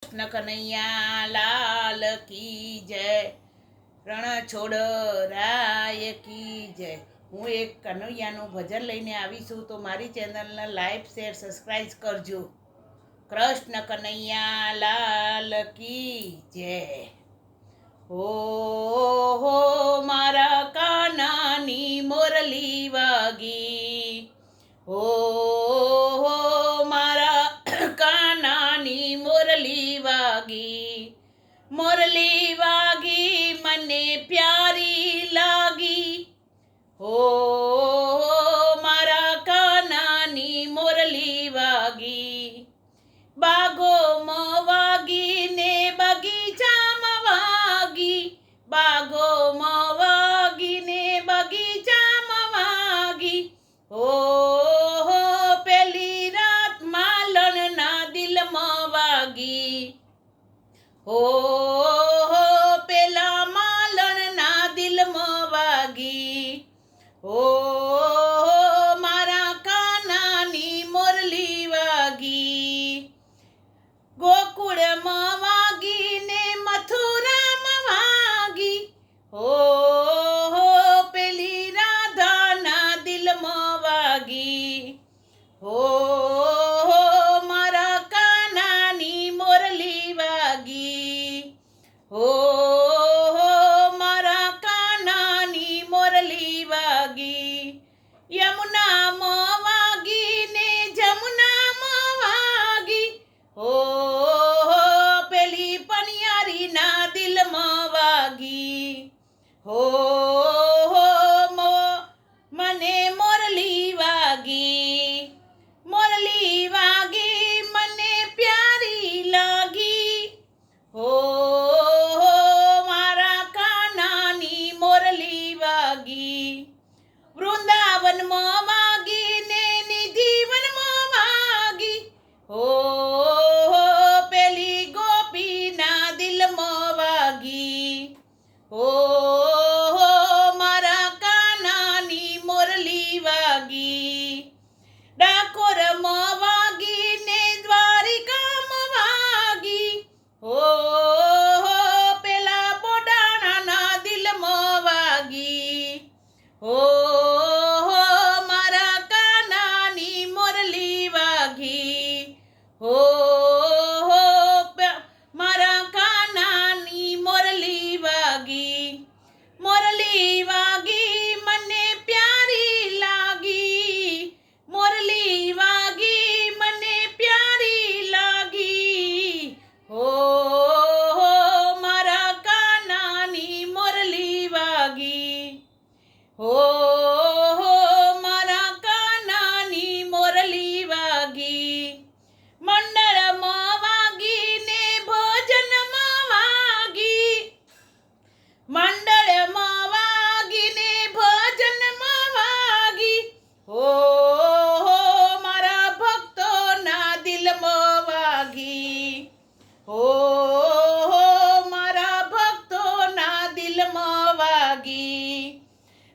કૃષ્ણ કનૈયા લાલ કી જય, રણ છોડ રાય કી જય। હું એક કનૈયાનું ભજન લઈને આવી છું, તો મારી ચેનલને લાઈક શેર સબસ્ક્રાઈબ કરજો। કૃષ્ણ કનૈયા લાલ કી જય। હો મારા કાનાની મોરલી વાગી, હો મારા કાનાની મોરલી વાગી, મોરલી વાગી મને પ્યારી લાગી, હો મારા કાનાની મોરલી વાગી। બાગોમાં વાગી ને બગીચામાં વાગી, બાગોમાં વાગી ને બગીચામાં વાગી, હો પેલી રાત માલણના દિલમાં વાગી, હો પેલા માલણના દિલમાં વાગી, હો મારા કાનાની મોરલી વાગી। ગોકુળમાં વાગી ને મથુરામાં વાગી, હો પેલી રાધાના દિલમાં વાગી, હો મારા કાનાની મોરલી વાગી, હો મારા કાનાની મોરલી વાગી। યમુનામાં વાગી ને જમુનામાં વાગી, હો પેલી પનિયારીના દિલમાં વાગી, હો મને મોરલી વાગી, મોરલી વાગી મને પ્યારી લાગી, હો મારા કાનાની મોરલી વાગી। વૃંદાવનમાં વાગી ને નિધિવનમાં વાગી, હો પેલી ગોપીના દિલમાં વાગી, હો મારા કાનાની મોરલી વાગી। ડાકોરમાં વાગી ને દ્વારિકામાં વાગી, હો પેલા બોડાણાના દિલમાં વાગી, હો મારા કાનાની મોરલી વાગી, હો મારા કાનાની મોરલી વાગી। મોરલી વાગી મને પ્યારી લાગી, મોરલી વાગી મને પ્યારી લાગી, હો મારા કાનાની મોરલી વાગી, હો મારા કાનાની મોરલી વાગી। મંડળમાં વાગી ને ભોજનમાં વાગી, મંડળમાં વાગી ને ભોજનમાં વાગી, હો મારા ભક્તોના દિલમાં વાગી, હો મારા ભક્તોના દિલમાં વાગી।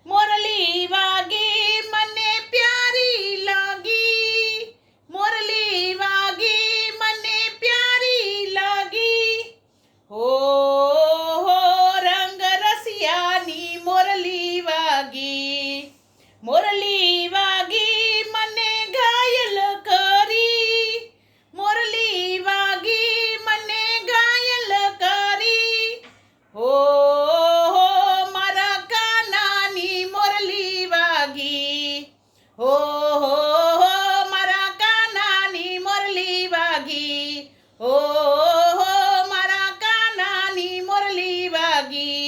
મોરલી વાગી મને પ્યારી લાગી, મોરલી વાગી મને પ્યારી લાગી, હો રંગ રસિયાની મોરલી વાગી, મોરલી વાગી મને ઘાયલ કરી, મોરલી વાગી મને ઘાયલ કરી, હો મારા કાનાની મોરલી વાગી, હો મારા કાનાની મોરલી વાગી, હો મારા કાનાની મોરલી વાગી।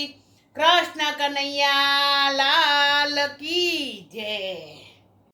કૃષ્ણ કનૈયા લાલ કી જય।